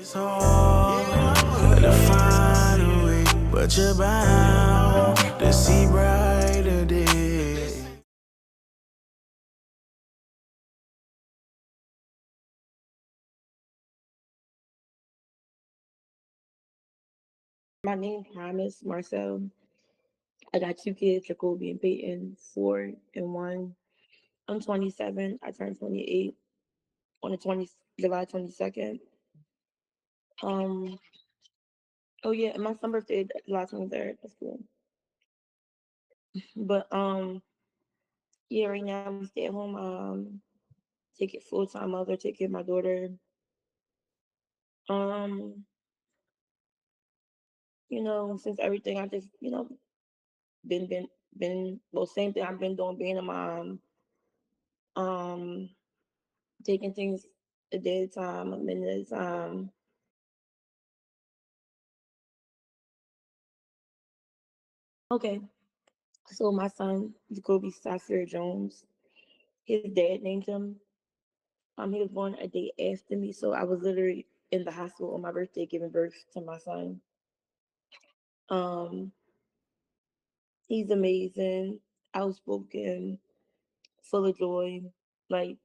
It's hard to find a way, but you're bound to see brighter days. My name Promyss, Marcelle. I got two kids, Jacobi and Peyton, 4 and 1. I'm 27. I turned 28 on the July 22nd. Um, oh yeah, and my son birthday is July 23rd. That's cool. But yeah, right now I'm stay at home. Take it full time mother, take care of my daughter. Um, since everything I just been well, same thing I've been doing, being a mom. Um, taking things a day at a time, a minute at a time. Okay, so my son, Jacobi Sapphire Jones, his dad named him. He was born a day after me, so I was literally in the hospital on my birthday giving birth to my son. Um, he's amazing, outspoken, full of joy. Like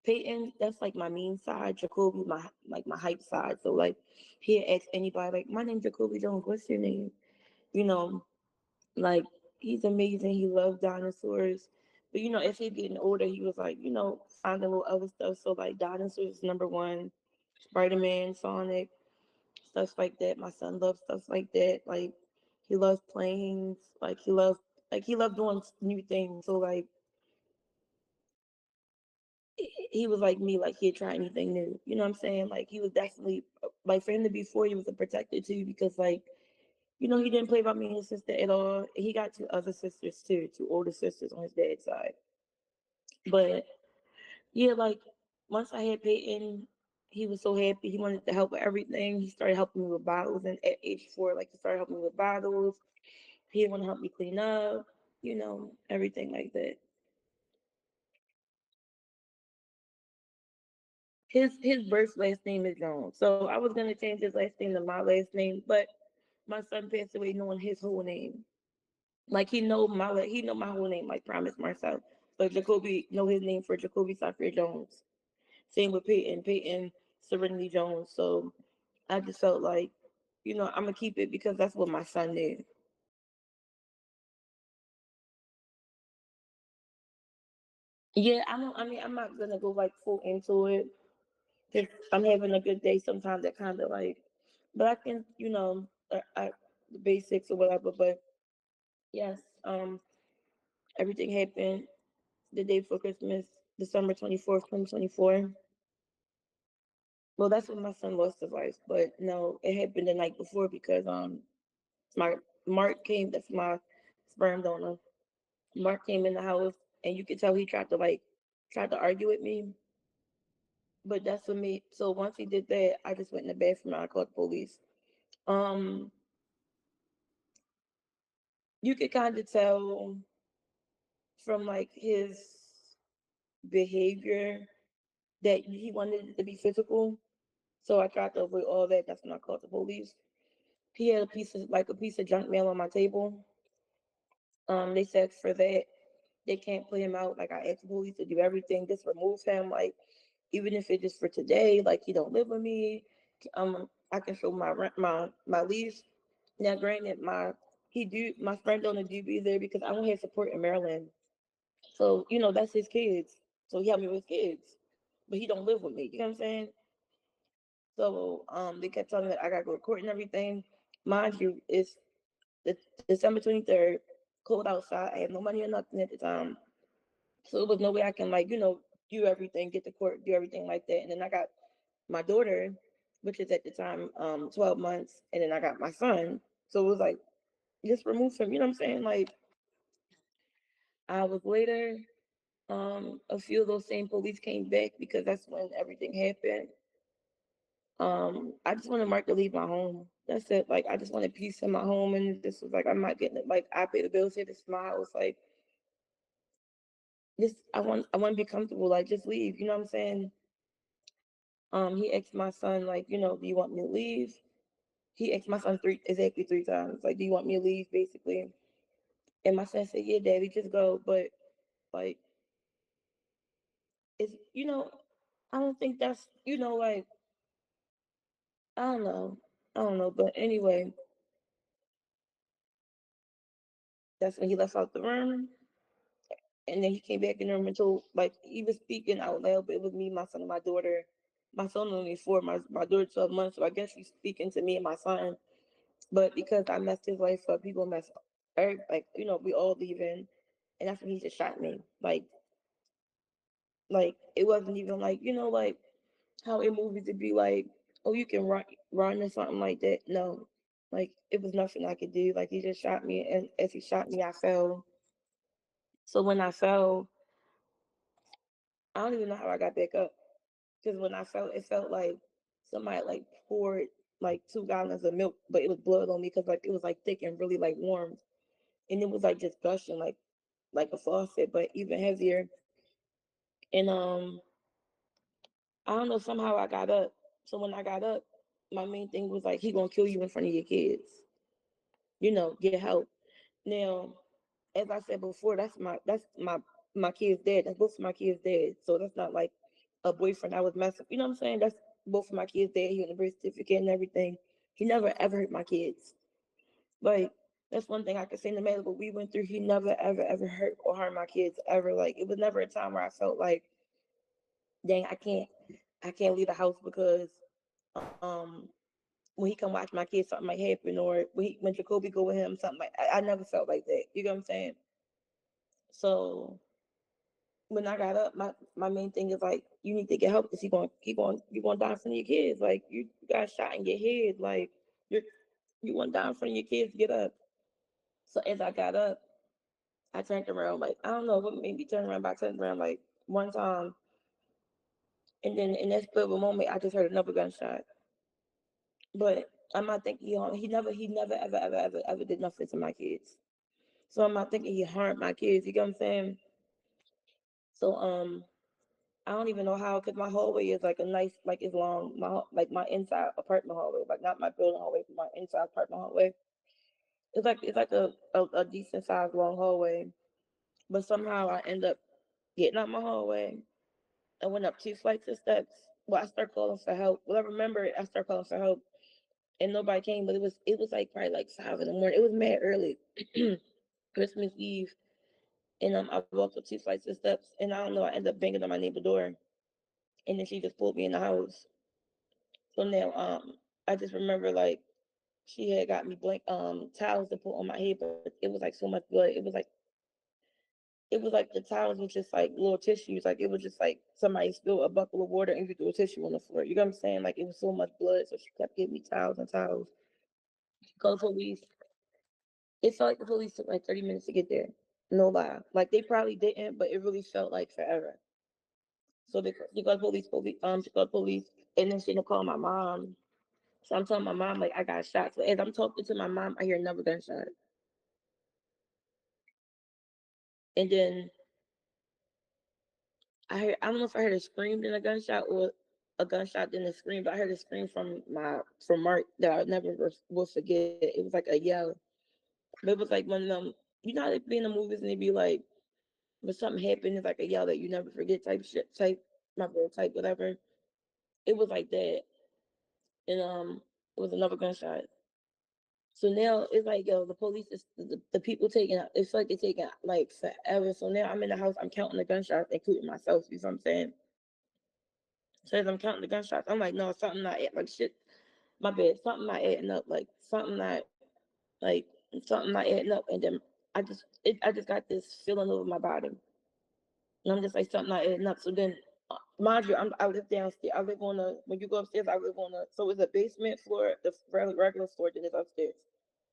Peyton, that's like my mean side. Jacobi, my hype side. So like, he ask anybody like, "My name's Jacobi Jones. What's your name?" You know, like he's amazing. He loves dinosaurs. But as he getting older, he was like, finding little other stuff. So like dinosaurs is number one. Spider-Man, Sonic, stuff like that. My son loves stuff like that. Like he loves planes. He loved doing new things. So like he was like me, like he'd try anything new. You know what I'm saying? Like he was definitely like for him to be 4, he was a protector too, because like he didn't play about me and his sister at all. He got two other sisters too, two older sisters on his dad's side. But yeah, like once I had Peyton, he was so happy. He wanted to help with everything. He started helping me with bottles, and at age 4, like he started helping me with bottles. He want to help me clean up, everything like that. His birth last name is Jones, so I was gonna change his last name to my last name, but my son passed away knowing his whole name. Like he know my whole name, like Promyss Marcelle. But Jacobi know his name for Jacobi Sapphire Jones. Same with Peyton Serenity Jones. So I just felt like, I'm gonna keep it because that's what my son did. Yeah, I don't. I mean, I'm not gonna go like full into it. If I'm having a good day, sometimes that kind of like, but I can, the basics or whatever. But yes, everything happened the day before Christmas, December 24th, 2024. Well, that's when my son lost his life. But no, it happened the night before because my Mark came. That's my sperm donor. Mark came in the house, and you could tell he tried to argue with me. But that's what me. So once he did that, I just went in the bathroom and I called the police. Um, you could kind of tell from like his behavior that he wanted it to be physical. So I tried to avoid all that. That's when I called the police. He had a piece of junk mail on my table. They said for that they can't put him out. Like I asked the police to do everything, just remove him. Like even if it's just for today, like he don't live with me. I can show my rent, my lease. Now, granted, my friend don't do be there because I don't have support in Maryland. So that's his kids. So he helped me with kids, but he don't live with me. You know what I'm saying? So they kept telling me that I gotta go to court and everything. Mind you, it's the December 23rd, cold outside. I had no money or nothing at the time. So it was no way I can do everything, get to court, do everything like that. And then I got my daughter, which is at the time 12 months, and then I got my son. So it was like just remove him. You know what I'm saying? Like I was later. A few of those same police came back because that's when everything happened. I just wanted Mark to leave my home. That's it. Like I just wanted peace in my home, and this was like I'm not getting it. Like I pay the bills here. This is my house. Like this, I want to be comfortable. Like just leave. You know what I'm saying? He asked my son, like, do you want me to leave? He asked my son exactly three times, like, do you want me to leave, basically? And my son said, yeah, daddy, just go. But like, it's I don't think that's like, I don't know. I don't know. But anyway, that's when he left out the room. And then he came back in the room and told, like, he was speaking out loud, but it was me, my son, and my daughter. My son only 4, my daughter 12 months. So I guess he's speaking to me and my son. But because I messed his life up, people mess like, we all leaving. And that's when he just shot me. Like it wasn't even like, like how in movies it'd be like, oh, you can run or something like that. No, like it was nothing I could do. Like he just shot me, and as he shot me, I fell. So when I fell, I don't even know how I got back up. Because when I fell, it felt like somebody like poured like 2 gallons of milk, but it was blood on me because like it was like thick and really like warm, and it was like just gushing like a faucet, but even heavier. And I don't know, somehow I got up. So when I got up, my main thing was like, he gonna kill you in front of your kids. Get help. Now, as I said before, that's my kid's dad. That's both of my kids' dad. So that's not like a boyfriend I was messing. You know what I'm saying? That's both of my kids' dad. He on the birth certificate and everything. He never ever hurt my kids. Like that's one thing I could say. No matter what we went through, he never ever ever hurt or harmed my kids ever. Like it was never a time where I felt like, dang, I can't leave the house because um when he come watch my kids something might happen, or when Jacobi go with him something like I never felt like that. You know what I'm saying? So when I got up, my main thing is like, you need to get help because you going to die in front of your kids. Like you got shot in your head. Like you're you want to die in front of your kids. Get up. So as I got up, I turned around. Like I don't know what made me turn around, but I turned around like one time, and then in that split of a moment, I just heard another gunshot. But I'm not thinking he never ever ever ever ever did nothing to my kids. So I'm not thinking he harmed my kids. You get what I'm saying? So I don't even know how, because my hallway is like a nice, like it's long. My inside apartment hallway, like not my building hallway, but my inside apartment hallway. It's like a decent sized long hallway. But somehow I end up getting out my hallway. I went up 2 flights of steps. Well, I started calling for help. Well, I remember I started calling for help, and nobody came. But it was like probably like 5 in the morning. It was mad early, Christmas Eve. And I walked up 2 flights of steps, and I don't know. I ended up banging on my neighbor door, and then she just pulled me in the house. So now, I just remember like she had got me blank towels to put on my head, but it was like so much blood. It was like the towels was just like little tissues. Like it was just like somebody spilled a bucket of water and you threw a tissue on the floor. You know what I'm saying? Like it was so much blood, so she kept giving me towels and towels. Call the police. It felt like the police took like 30 minutes to get there. No lie. Like they probably didn't, but it really felt like forever. So they called she called police, and then she ended up calling my mom. So I'm telling my mom like I got shot. So as I'm talking to my mom, I hear another gunshot, and then I don't know if I heard a scream then a gunshot or a gunshot then a scream, but I heard a scream from Mark that I never will forget. It was like a yell, but it was like one of them. How they be in the movies and they be like, when something happened, it's like a yell that you never forget type shit, my bad, type whatever. It was like that, and it was another gunshot. So now it's like, yo, the police is the people taking out. It's like they're taking like forever. So now I'm in the house. I'm counting the gunshots, including myself. You know what I'm saying? So as I'm counting the gunshots, I'm like, no, something not like shit. My bad, something not adding up. Like like something not adding up. And then I just got this feeling over my body, and I'm just like something not adding up. So then, mind you, I live downstairs. I live on the when you go upstairs, I live on the so it's a basement floor, the regular floor, then it's upstairs.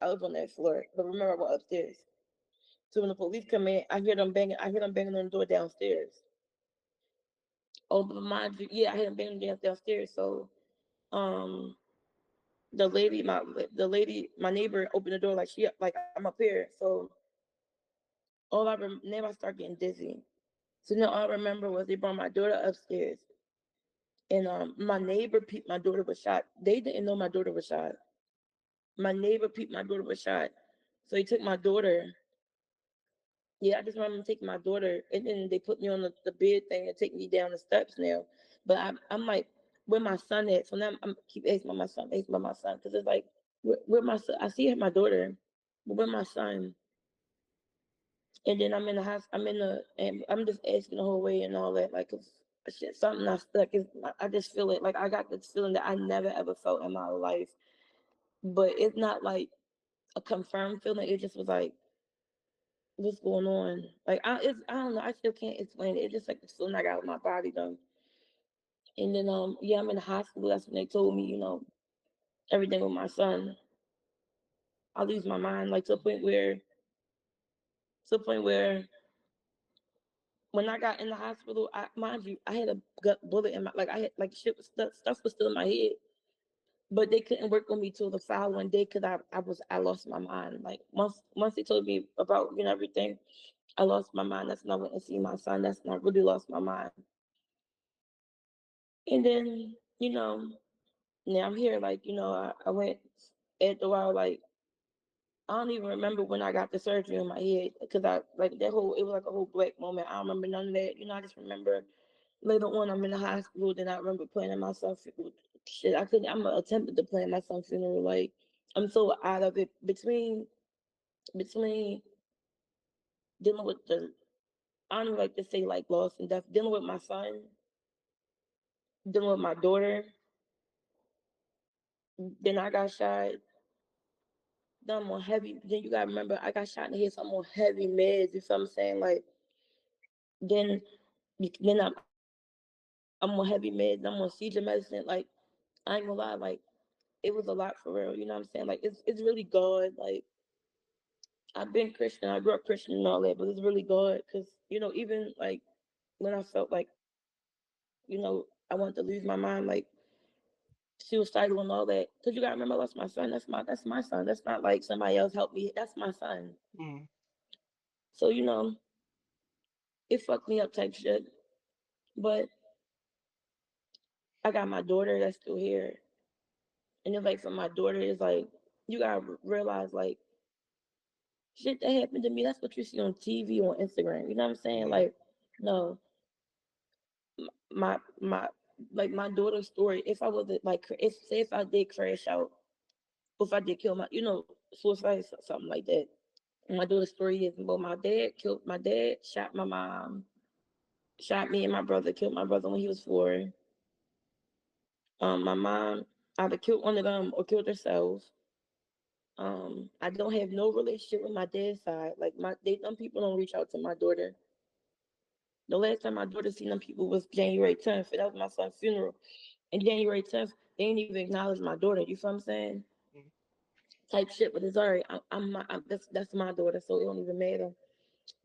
I live on that floor, but remember I went upstairs. So when the police come in, I hear them banging. I hear them banging on the door downstairs. Oh, but mind you, yeah, I hear them banging downstairs. So um the lady, my neighbor opened the door like I'm up here. So now I start getting dizzy. So now all I remember was they brought my daughter upstairs, And my neighbor peeped my daughter was shot. They didn't know my daughter was shot. My neighbor peeped my daughter was shot. So he took my daughter. Yeah, I just remember taking my daughter, and then they put me on the bed thing and take me down the steps now. But I'm like, where my son at? So now I'm keep asking about my son, asking about my son, because it's like, where my son? I see my daughter, but where my son? And then I'm in the house, I'm in the, and I'm just asking the whole way and all that, like, 'cause shit, something I stuck is, I just feel it, like I got this feeling that I never ever felt in my life, but it's not like a confirmed feeling. It just was like, what's going on? Like I don't know. I still can't explain it. It's just like this feeling I got with my body though. And then yeah, I'm in the hospital. That's when they told me, everything with my son. I lose my mind, like to the point where when I got in the hospital, mind you, I had a gut bullet in my, like I had like shit was stuff was still in my head, but they couldn't work on me till the following day because I lost my mind. Like once they told me about everything, I lost my mind. That's when I went and see my son. That's when I really lost my mind. And then now I'm here. Like I went after a while. Like I don't even remember when I got the surgery in my head because I like that whole it was like a whole black moment. I don't remember none of that. I just remember later on I'm in the hospital. Then I remember planning my son's funeral. Shit, I couldn't. I'm attempted to plan my son's funeral. Like I'm so out of it between dealing with the I don't like to say like loss and death, dealing with my son, dealing with my daughter. Then I got shot. Then I'm on heavy. Then you gotta remember I got shot in the head, so I'm on heavy meds. You feel what I'm saying? Like then then I'm on heavy meds. I'm on seizure medicine. Like I ain't gonna lie. Like it was a lot for real. You know what I'm saying? Like it's really God. Like I've been Christian. I grew up Christian and all that, but it's really God. Cause even like when I felt like I wanted to lose my mind, like suicidal and all that. Cause you gotta remember, I lost my son. That's my son. That's not like somebody else helped me. That's my son. Mm. So it fucked me up type shit. But I got my daughter that's still here, and then like for my daughter, it's like you gotta realize like shit that happened to me. That's what you see on TV on Instagram. You know what I'm saying? Mm. Like no, my like my daughter's story. If I was like if say if I did crash out, or if I did kill my suicide something like that. My daughter's story is well, my dad shot my mom, shot me and my brother, killed my brother when he was 4. My mom either killed one of them or killed herself. I don't have no relationship with my dad's side. Like them people don't reach out to my daughter. The last time my daughter seen them people was January 10th, and that was my son's funeral. And January 10th, they didn't even acknowledge my daughter. You feel what I'm saying? Mm. Type shit, but it's alright. That's my daughter, so it don't even matter.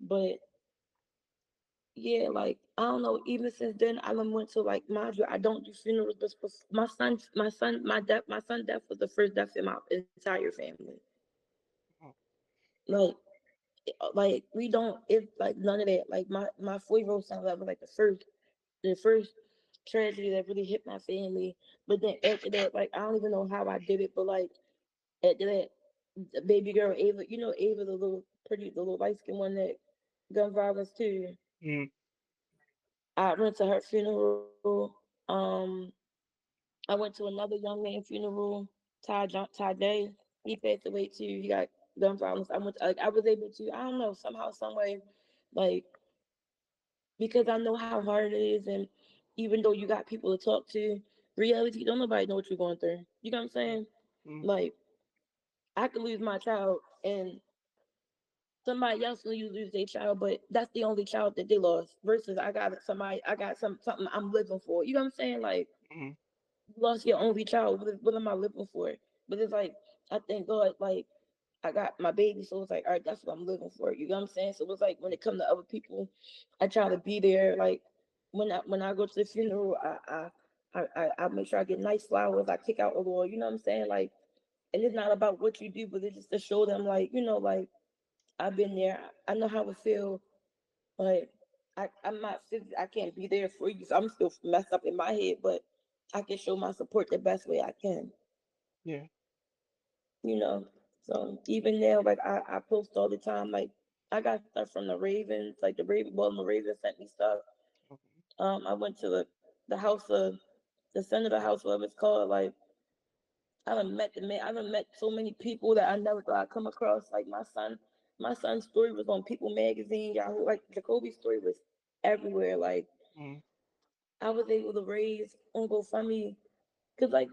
But yeah, like I don't know. Even since then, I done went to like mind you, I don't do funerals. But my son death was the first death in my entire family. Oh. Like, like we don't. It's like none of that. Like my 4-year-old son that was like the first tragedy that really hit my family. But then after that, like I don't even know how I did it. But like after that, the baby girl Ava, Ava, the little light skinned one that gun violence too. Mm. I went to her funeral. I went to another young man's funeral. Ty Day. He passed away too. He got gun violence. I was able to. I don't know somehow, some way, like because I know how hard it is, and even though you got people to talk to, reality don't nobody know what you're going through. You know what I'm saying? Mm. Like I could lose my child, and somebody else will lose their child, but that's the only child that they lost. Versus I got something I'm living for. You know what I'm saying? Like Mm. you lost your only child. What am I living for? But it's like I thank God, like I got my baby, so it's like, all right, that's what I'm living for. You know what I'm saying? So it's like when it comes to other people, I try to be there. Like when I go to the funeral, I make sure I get nice flowers. I kick out a little, you know what I'm saying? Like, and it's not about what you do, but it's just to show them, like, like I've been there. I know how it feel. Like I'm not, I can't be there for you. So I'm still messed up in my head, but I can show my support the best way I can, Yeah. you know. So even now, like I post all the time, like I got stuff from the Ravens, like the Baltimore Ravens sent me stuff. Okay. I went to the house of the senator house, whatever it's called. Like I done met the man. I done met so many people that I never thought I'd come across. Like my son's story was on People Magazine, Yahoo. Like Jacobi's story was everywhere. Like Mm. I was able to raise on GoFundMe because, like,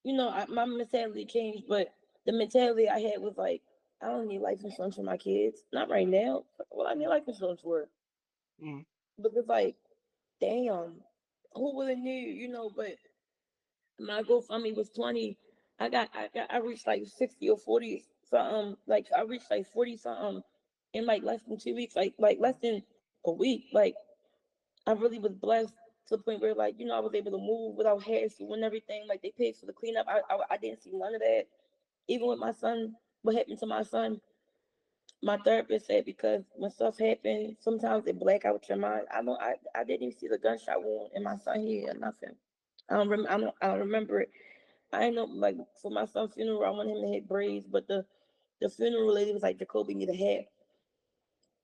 my mentality changed, but the mentality I had was like, I don't need life insurance for my kids. Not right now. Well, I need life insurance for, Mm. because like, damn, who would have knew? But my GoFundMe was 20. I reached like 60 or 40 something. Like I reached like 40 something in like less than 2 weeks. Like less Mm. than a week. Like I really was blessed to the point where, like, I was able to move without hassle and everything. Like they paid for the cleanup. I didn't see none of that. Even with my son, what happened to my son, my therapist said because when stuff happened, sometimes it black out your mind. I didn't even see the gunshot wound in my son head or nothing. I don't remember it. I know, like, for my son's funeral, I want him to hit braids, but the funeral lady was like, Jacobi need a hat.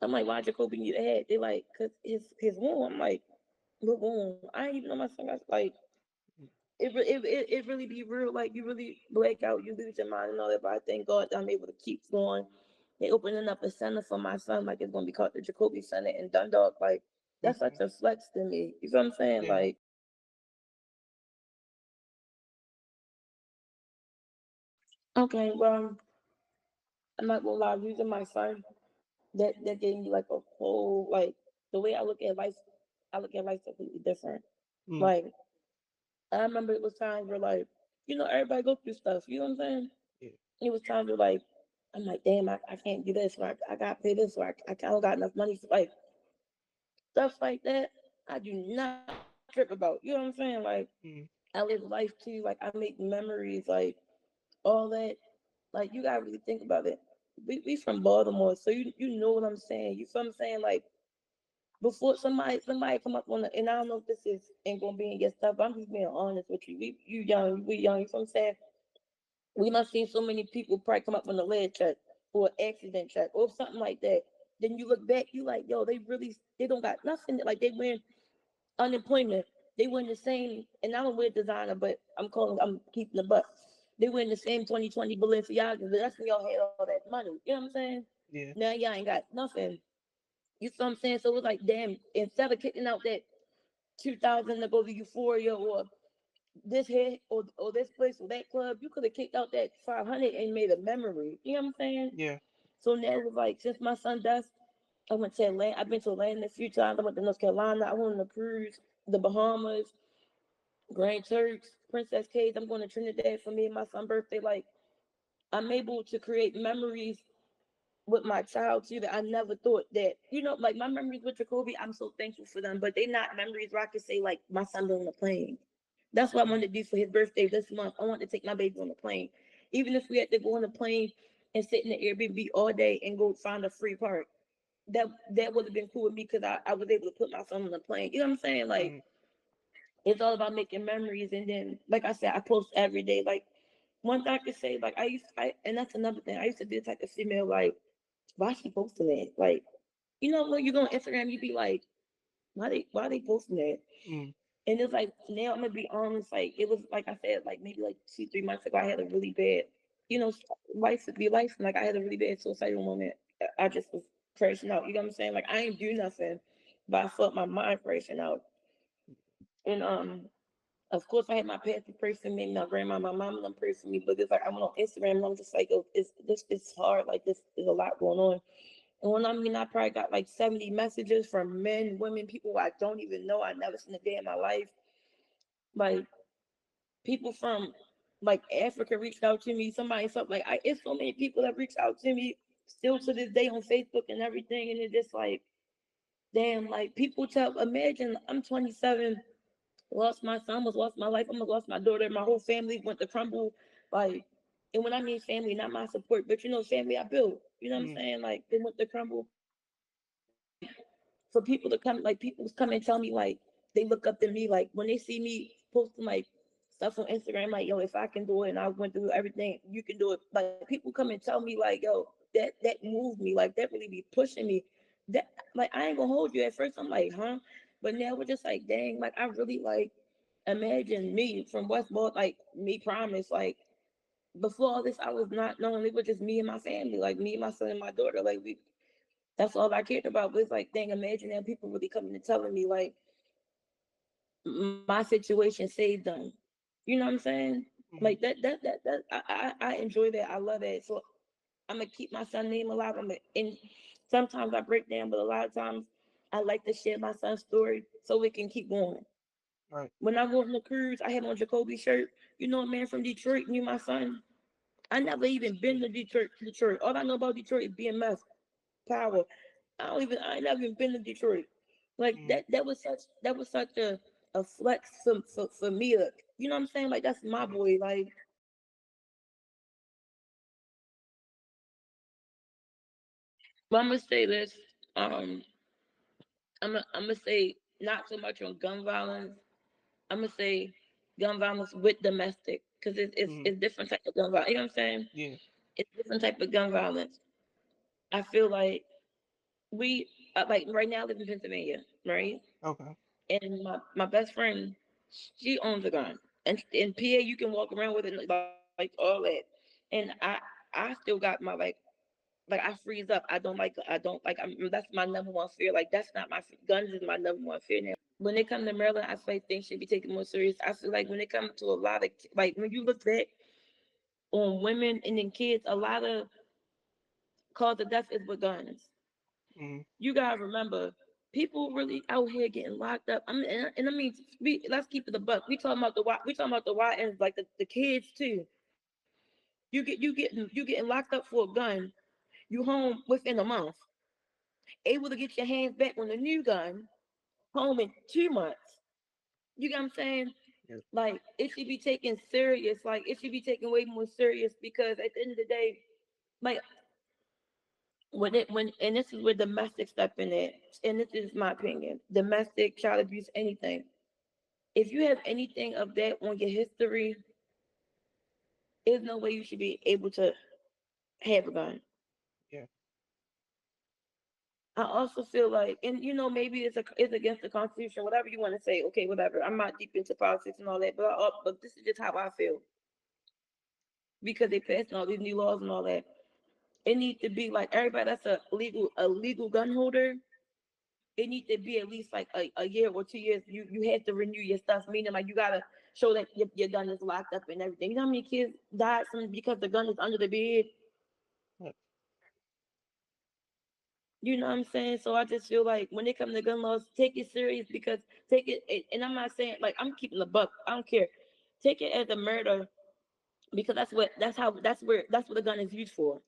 I'm like, why Jacobi need a hat? They like, cause his wound. I'm like, what wound? I didn't even know my son got, like, Mm. it really be real. Like you really black out, you lose your mind and all that. But I thank God that I'm able to keep going. They opening up a center for my son, like it's gonna be called the Jacobi Center in Dundalk. Like that's such Okay. a flex to me. You know what I'm saying? Yeah. Like okay, well, I'm not gonna lie, losing my son, that gave me like a whole, like, the way I look at life. I look at life completely different. Mm. Like I remember it was times where, like, everybody go through stuff. You know what I'm saying? Yeah. It was times where, like, I'm like, damn, I can't do this, or I gotta pay this, or I don't got enough money for, like, stuff like that. I do not trip about. You know what I'm saying? Like, Mm. I live life too. Like, I make memories, like, all that. Like, you gotta really think about it. We from Baltimore, so you know what I'm saying. You feel what I'm saying? Like, before somebody come up on the, and I don't know if this is ain't gonna be in your stuff, but I'm just being honest with you. We young, we young. You feel what I'm saying? We must seen so many people probably come up on the lead check or accident check or something like that. Then you look back, you like, yo, they don't got nothing. Like they win unemployment. They win the same, and I don't wear designer, but I'm keeping the butt. They win the same 2020 Balenciaga. That's when y'all had all that money. You know what I'm saying? Yeah. Now y'all ain't got nothing. You see what I'm saying? So it's like, damn, instead of kicking out that 2000 to go to Euphoria or this hit or this place or that club, you could have kicked out that 500 and made a memory. You know what I'm saying? Yeah. So now it was like, since my son death, I went to Atlanta. I've been to Atlanta a few times. I went to North Carolina. I went on a cruise, the Bahamas, Grand Turks, Princess Cays. I'm going to Trinidad for me and my son's birthday. Like, I'm able to create memories with my child too that I never thought that, like my memories with Jacobi, I'm so thankful for them, but they not memories where I could say like my son on the plane. That's what I Mm. wanted to do for his birthday this month. I want to take my baby on the plane. Even if we had to go on the plane and sit in the Airbnb all day and go find a free park. That would have been cool with me because I was able to put my son on the plane. You know what I'm saying? Like Mm. it's all about making memories, and then like I said, I post every day. Like one thing I could say, like and that's another thing. I used to be the type of female like, why she posting that? Like, when you go on Instagram, you be like, why they posting that? Mm. And it's like now I'm gonna be honest, like it was like I said, like maybe like 2, 3 months ago, I had a really bad, you know, life to be life, and like I had a really bad suicidal moment. I just was crashing out. You know what I'm saying? Like I ain't do nothing, but I felt my mind crashing out. And of course, I had my pastor pray for me, my grandma, my mom, them pray for me. But it's like I went on Instagram and I'm just like, oh, it's hard. Like this is a lot going on. And when I mean, I probably got like 70 messages from men, women, people I don't even know. I never seen a day in my life. Like people from like Africa reached out to me. Something like it's so many people that reached out to me still to this day on Facebook and everything. And it's just like, damn, like people imagine I'm 27, lost my son, almost lost my life, almost lost my daughter. My whole family went to crumble. Like, and when I mean family, not my support, but family I built. You know what I'm Mm. saying? Like they went to crumble. Like for people to come, like people come and tell me like they look up to me, like when they see me. posting like stuff on Instagram, like, yo, if I can do it and I went through everything, you can do it. Like people come and tell me like, yo, that moved me, like that really be pushing me. That like I ain't gonna hold you. At first I'm like, huh? But now we're just like, dang, like I really like imagine me from Westball, like me Promise, like before all this I was not known. It was just me and my family, like me, my son and my daughter. Like we that's all I cared about. But it's like, dang, imagine that people really coming and telling me like my situation saved them. You know what I'm saying? Like Mm-hmm. I enjoy that. I love that. So I'm gonna keep my son's name alive. And sometimes I break down, but a lot of times I like to share my son's story so we can keep going. Right. When I go on the cruise, I have on Jacobi shirt. You know, a man from Detroit knew my son. I never even been Yeah. to Detroit. Detroit. All I know about Detroit is BMF power. I ain't never even been to Detroit. Like Mm-hmm. that was such a flex for me. You know what I'm saying? Like that's my Mm-hmm. boy. Like but I'm gonna say this. Um, I'm gonna say not so much on gun violence. I'm gonna say gun violence with domestic because Mm-hmm. it's different type of gun violence. You know what I'm saying? Yeah. It's different type of gun violence. I feel like we like right now I live in Pennsylvania, right? Okay. And my best friend, she owns a gun, and in PA you can walk around with it like all that. And I still got my like I freeze up. I don't like that's my number one fear. Like that's not guns is my number one fear now. When it comes to Maryland, I feel like things should be taken more serious. I feel like when it comes to a lot of like when you look back on women and then kids, a lot of cause of death is with guns. Mm-hmm. You gotta remember, people really out here getting locked up. I mean, and I mean, let's keep it a buck. We talking about the YNs, like the kids too. You getting locked up for a gun. You home within a month, able to get your hands back on the new gun. Home in 2 months. You get what I'm saying? Yeah. Like it should be taken serious. Like it should be taken way more serious because at the end of the day, like when and this is where domestic step in it, and this is my opinion, domestic child abuse, anything. If you have anything of that on your history, there's no way you should be able to have a gun. Yeah. I also feel like, and you know, maybe it's against the Constitution, whatever you want to say. Okay, whatever. I'm not deep into politics and all that, but this is just how I feel because they passed all these new laws and all that. It needs to be like everybody that's a legal gun holder. It needs to be at least like a year or 2 years. You have to renew your stuff, meaning like you gotta show that your gun is locked up and everything. You know how many kids died from because the gun is under the bed? Yeah. You know what I'm saying? So I just feel like when it comes to gun laws, take it serious because take and I'm not saying like I'm keeping the buck. I don't care. Take it as a murder because that's what the gun is used for.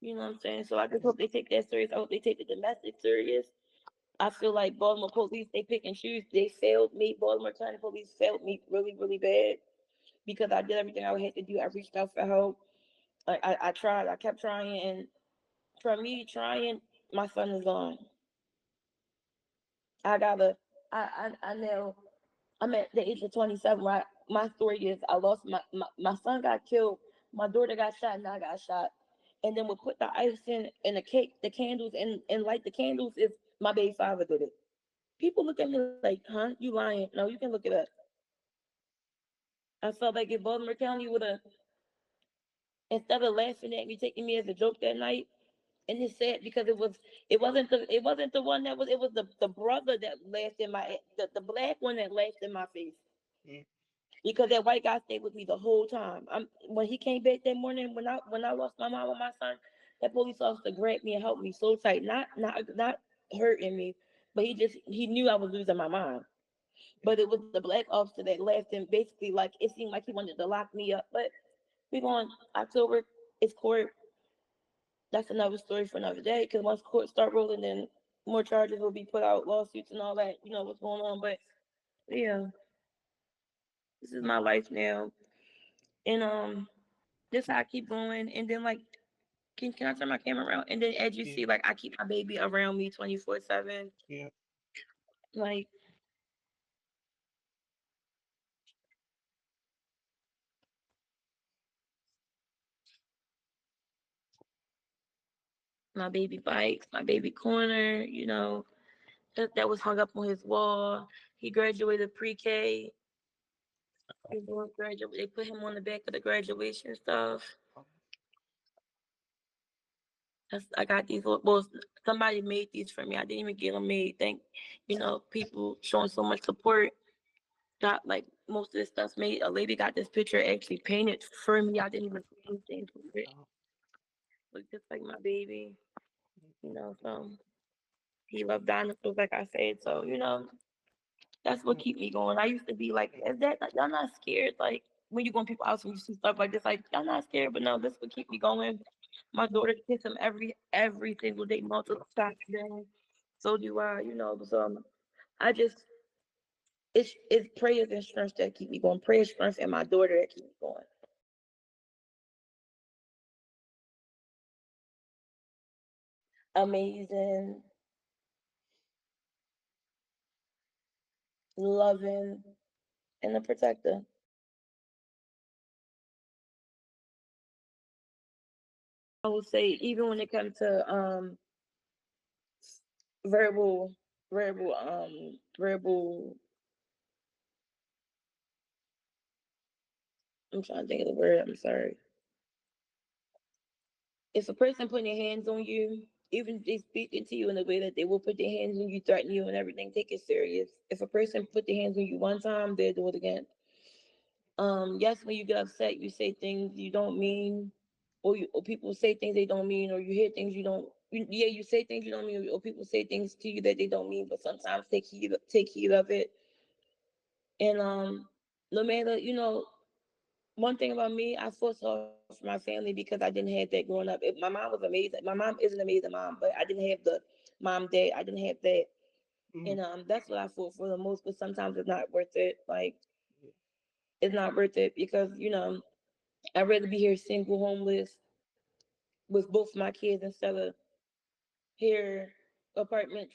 You know what I'm saying? So I just Yeah. hope they take that serious. I hope they take the domestic serious. I feel like Baltimore police, they pick and choose. They failed me. Baltimore County police failed me really, really bad because I did everything I had to do. I reached out for help. I tried. I kept trying. And from me trying, my son is gone. I gotta, I know I'm at the age of 27. Right? My story is I lost my son got killed. My daughter got shot and I got shot. And then we put the ice in the cake, the candles, and light the candles if my baby father did it. People look at me like, huh? You lying. No, you can look it up. I felt like if Baltimore County would have, instead of laughing at me, taking me as a joke that night, and it's sad because it wasn't the one that was it was the brother that laughed in the black one that laughed in my face Mm-hmm. because that white guy stayed with me the whole time. When he came back that morning when I lost my mom and my son, that police officer grabbed me and helped me so tight, not hurting me, but he knew I was losing my mind. Yeah. But it was the black officer that laughed and basically like it seemed like he wanted to lock me up. But we going October, it's court. That's another story for another day. Because once court start rolling, then more charges will be put out, lawsuits and all that. You know what's going on. But yeah, this is Yeah. my life now, and this how I keep going. And then like, can I turn my camera around? And then as you Yeah. see, like I keep my baby around me 24/7. Yeah. Like my baby bikes, my baby corner, that was hung up on his wall. He graduated pre-K. They put him on the back of the graduation stuff. Oh, I got these. Well, somebody made these for me. I didn't even get them made. Thank, people showing so much support. Got like most of this stuff made. A lady got this picture actually painted for me. I didn't even put anything to it. oh, Look just like my baby. yeah, So he loved dinosaurs, like I said. So that's what yeah, keep me going. I used to be like, is that y'all not scared? Like when you go in people's house and you see stuff like this, like y'all not scared, but no, this would keep me going. My daughter kiss him every single day, multiple times a day. So do I. So I just it's prayers and strength that keep me going. Prayers, strength, and my daughter that keep me going. Amazing, loving, and a protector. I would say even when it comes to verbal verbal I'm trying to think of the word, I'm sorry. If a person putting their hands on you, even if they speaking to you in a way that they will put their hands on you, threaten you and everything, take it serious. If a person put their hands on you one time, they'll do it again. Yes, when you get upset, you say things you don't mean, or people say things they don't mean, or you hear things you don't. Yeah, you say things you don't mean, or people say things to you that they don't mean. But sometimes take heed of it, and no matter one thing about me, I fought so hard for my family because I didn't have that growing up. My mom was amazing. My mom is an amazing mom, but I didn't have the mom dad. I didn't have that, mm, and that's what I fought for the most. But sometimes it's not worth it. Like yeah, it's not worth it because I'd rather be here single, homeless, with both my kids instead of here apartment.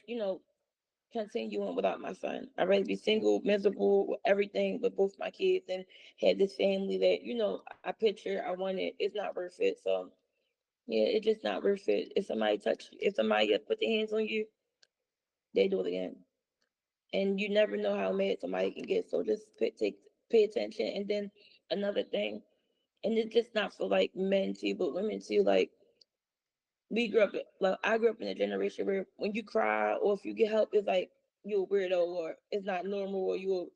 Continuing without my son. I'd rather be yeah, single, miserable, with everything with both my kids, and had this family that I picture, I wanted. It's not worth it. So yeah, it's just not worth it. If somebody put their hands on you, they do it again. And you never know how mad somebody can get. So just pay attention. And then another thing, and it's just not for like men too, but women too. Like I grew up in a generation where when you cry or if you get help, it's like you a weirdo or it's not normal or you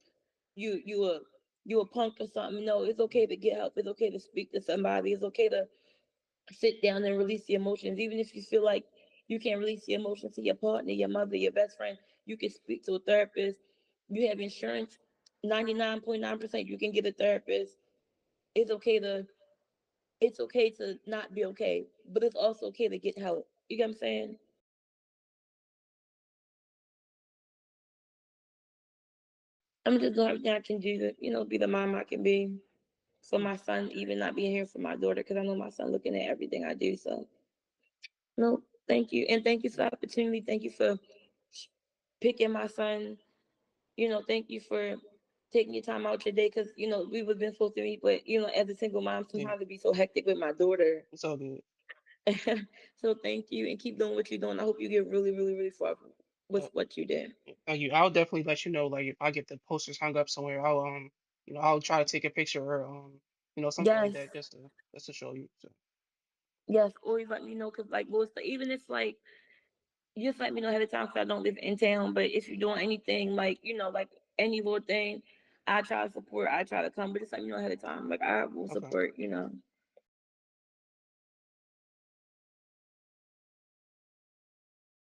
you a you a punk or something. No, it's okay to get help. It's okay to speak to somebody. It's okay to sit down and release your emotions, even if you feel like you can't release your emotions to your partner, your mother, your best friend. You can speak to a therapist. You have insurance. 99.9% you can get a therapist. It's okay to it's okay to not be okay, but it's also okay to get help. You get what I'm saying? I'm just doing everything I can do to, be the mom I can be for mm, my son, even not being here for my daughter, because I know my son looking at everything I do. So, no, thank you. And thank you for yeah, the opportunity. Thank you for picking my son. Thank you for taking your time out your day because, we would have been supposed to meet, but, as a single mom, yeah. sometimes it'd be so hectic with my daughter. It's all good. So, thank you and keep doing what you're doing. I hope you get really, really, really far with Yeah, what you did. yeah. Thank you. I'll definitely let you know. Like if I get the posters hung up somewhere, I'll try to take a picture or something like Yes. that just to show you. So Yes. Always let me know because, like, even if, like, just let me know ahead of time because I don't live in town. But if you're doing anything like like any little thing, I try to support. I try to come, but just let me know ahead of time. Like I will okay, support.